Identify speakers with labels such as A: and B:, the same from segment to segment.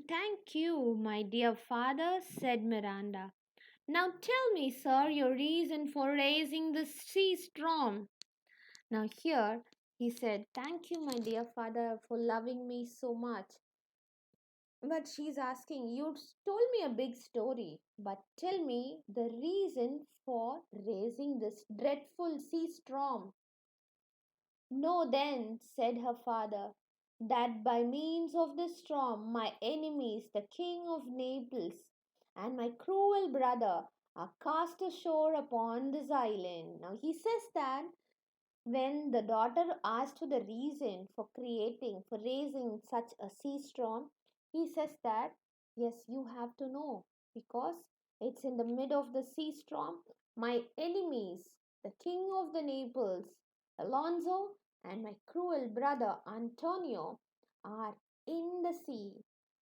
A: Thank you, my dear father, said Miranda. Now tell me, sir, your reason for raising the sea storm. Now, here he said, thank you, my dear father, for loving me so much. But she's asking, you told me a big story, but tell me the reason for raising this dreadful sea storm. Know then, said her father, that by means of this storm my enemies, the king of Naples, and my cruel brother, are cast ashore upon this island. Now he says that when the daughter asked for the reason for raising such a sea storm, he says that, yes, you have to know because it's in the mid of the sea storm. My enemies, the king of the Naples, Alonso, and my cruel brother Antonio are in the sea.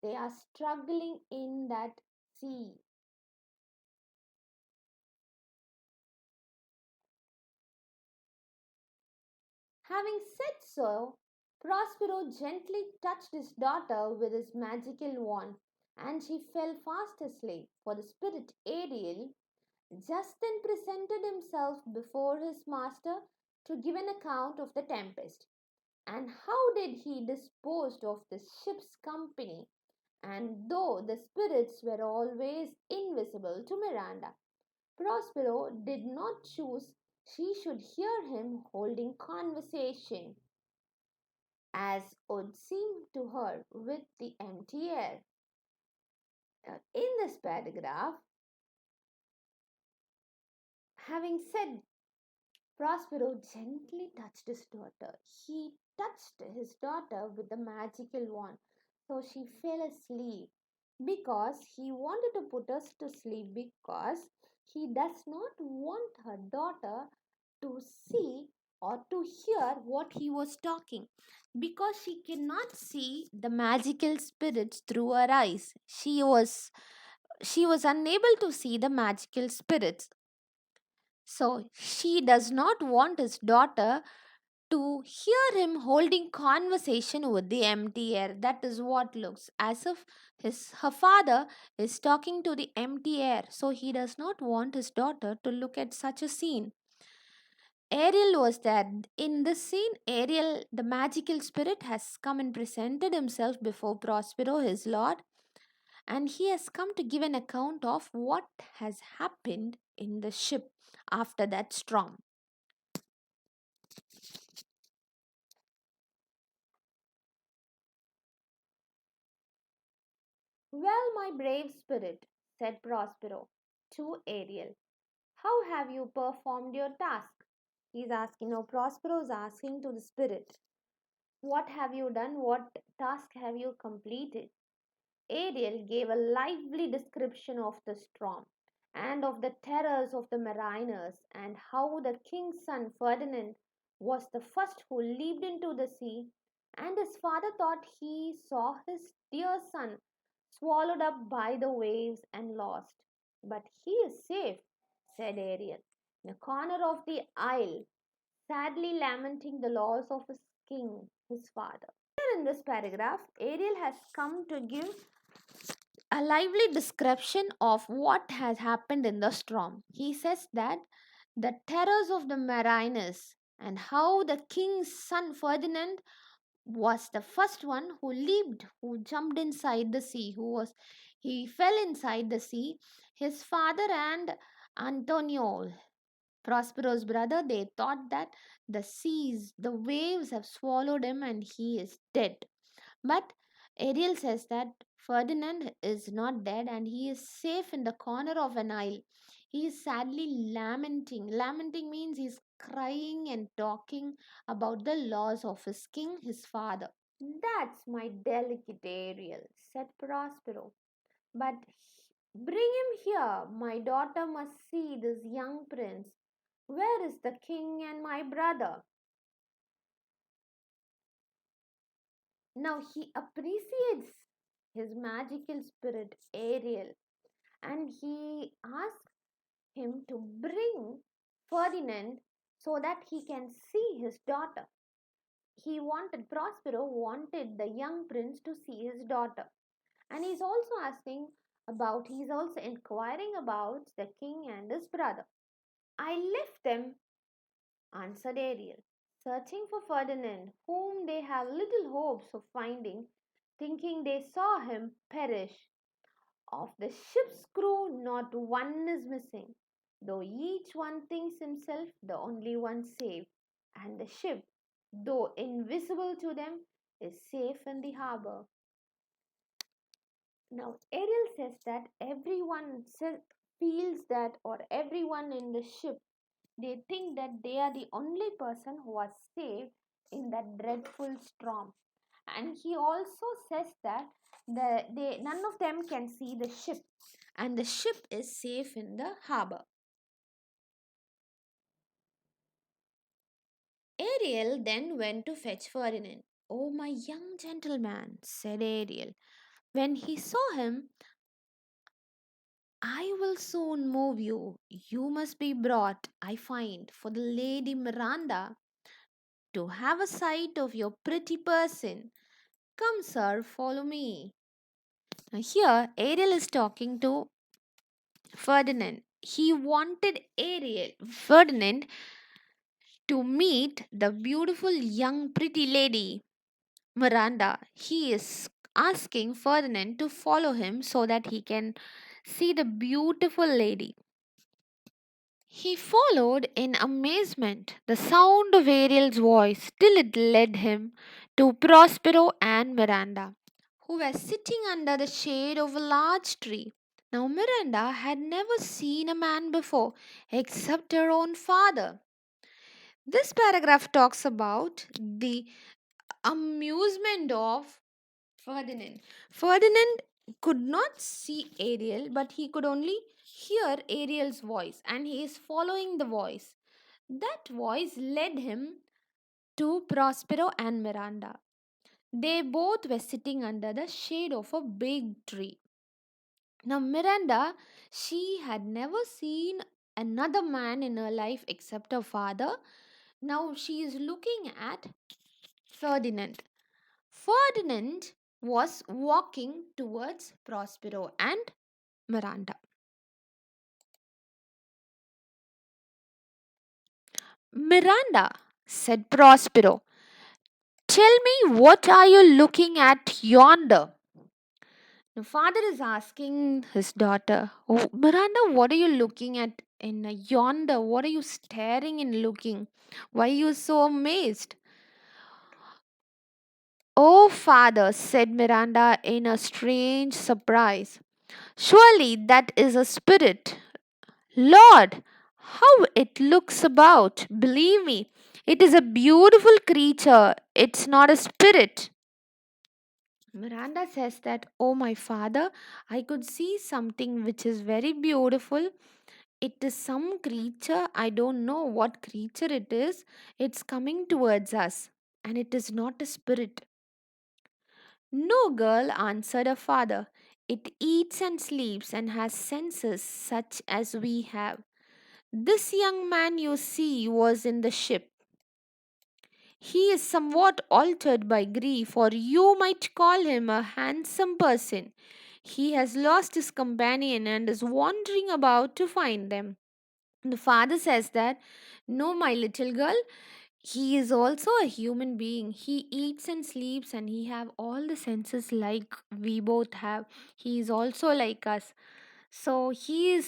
A: They are struggling in that sea. Having said so, Prospero gently touched his daughter with his magical wand, and she fell fast asleep, for the spirit Ariel just then presented himself before his master to give an account of the tempest, and how did he dispose of the ship's company. And though the spirits were always invisible to Miranda, Prospero did not choose she should hear him holding conversation, as would seem to her with the empty air. In this paragraph, having said Prospero gently touched his daughter, he touched his daughter with the magical wand, so she fell asleep because he wanted to put us to sleep because he does not want her daughter to see or to hear what he was talking because she cannot see the magical spirits through her eyes. She was unable to see the magical spirits, so she does not want his daughter to hear him holding conversation with the empty air. That is what looks as if her father is talking to the empty air, so he does not want his daughter to look at such a scene. Ariel was there. In this scene, Ariel, the magical spirit, has come and presented himself before Prospero, his lord, and he has come to give an account of what has happened in the ship after that storm. Well, my brave spirit, said Prospero to Ariel, how have you performed your task? He's asking, no, Prospero is asking to the spirit, what have you done? What task have you completed? Ariel gave a lively description of the storm and of the terrors of the mariners, and how the king's son Ferdinand was the first who leaped into the sea, and his father thought he saw his dear son swallowed up by the waves and lost. But he is safe, said Ariel, in a corner of the isle, sadly lamenting the loss of his king, his father. Here in this paragraph, Ariel has come to give a lively description of what has happened in the storm. He says that the terrors of the mariners and how the king's son Ferdinand was the first one who leaped, who jumped inside the sea, he fell inside the sea. His father and Antonio, Prospero's brother, they thought that the waves have swallowed him and he is dead. But Ariel says that Ferdinand is not dead and he is safe in the corner of an isle. He is sadly lamenting. Lamenting means he's crying and talking about the loss of his king, his father. That's my delicate Ariel, said Prospero. But bring him here. My daughter must see this young prince. Where is the king and my brother? Now he appreciates his magical spirit, Ariel, and he asks him to bring Ferdinand so that he can see his daughter. Prospero wanted the young prince to see his daughter. And he's also inquiring about the king and his brother. I left them, answered Ariel, searching for Ferdinand, whom they have little hopes of finding, thinking they saw him perish. Of the ship's crew, not one is missing, though each one thinks himself the only one safe, and the ship, though invisible to them, is safe in the harbor. Now, Ariel says that feels that, or everyone in the ship, they think that they are the only person who was saved in that dreadful storm. And he also says that none of them can see the ship, and the ship is safe in the harbor. Ariel then went to fetch Ferdinand. Oh, my young gentleman, said Ariel. When he saw him, I will soon move you. You must be brought, I find, for the Lady Miranda to have a sight of your pretty person. Come, sir, follow me. Now, here, Ariel is talking to Ferdinand. He wanted Ferdinand, to meet the beautiful young pretty lady, Miranda. He is asking Ferdinand to follow him so that he can see the beautiful lady. He followed in amazement the sound of Ariel's voice till it led him to Prospero and Miranda, who were sitting under the shade of a large tree. Now, Miranda had never seen a man before except her own father. This paragraph talks about the amusement of Ferdinand. Ferdinand could not see Ariel, but he could only hear Ariel's voice, and he is following the voice. That voice led him to Prospero and Miranda. They both were sitting under the shade of a big tree. Now, Miranda, she had never seen another man in her life except her father. Now, she is looking at Ferdinand. Ferdinand was walking towards Prospero and Miranda. Miranda, said Prospero, tell me, what are you looking at yonder? The father is asking his daughter, oh, Miranda, what are you looking at in yonder? What are you staring and looking? Why are you so amazed? Oh, father, said Miranda in a strange surprise. Surely that is a spirit. Lord, how it looks about! Believe me, it is a beautiful creature. It's not a spirit. Miranda says that, oh, my father, I could see something which is very beautiful. It is some creature. I don't know what creature it is. It's coming towards us, and it is not a spirit. No, girl, answered her father. It eats and sleeps and has senses such as we have. This young man you see was in the ship. He is somewhat altered by grief, or you might call him a handsome person. He has lost his companion and is wandering about to find them. The father says that, no, my little girl, he is also a human being. He eats and sleeps and he have all the senses like we both have. He is also like us. So he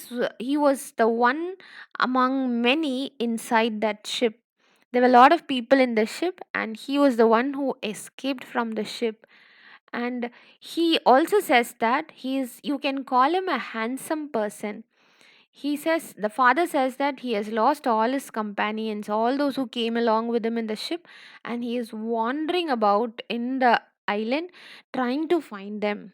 A: was the one among many inside that ship. There were a lot of people in the ship, and he was the one who escaped from the ship. And he also says that you can call him a handsome person. He says, the father says that he has lost all his companions, all those who came along with him in the ship, and he is wandering about in the island trying to find them.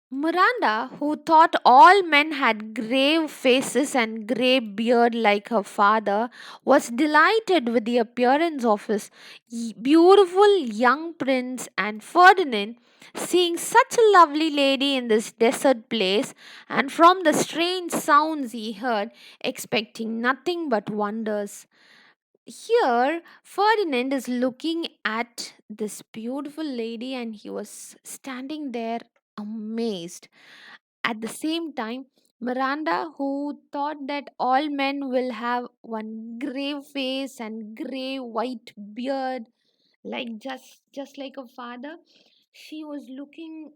A: Miranda, who thought all men had grave faces and grey beard like her father, was delighted with the appearance of his beautiful young prince, and Ferdinand, seeing such a lovely lady in this desert place, and from the strange sounds he heard, expecting nothing but wonders. Here, Ferdinand is looking at this beautiful lady and he was standing there amazed. At the same time, Miranda, who thought that all men will have one grey face and grey white beard, like just like a father, she was looking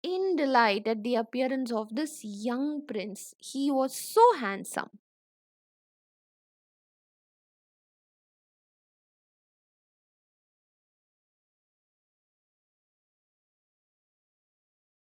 A: in delight at the appearance of this young prince. He was so handsome.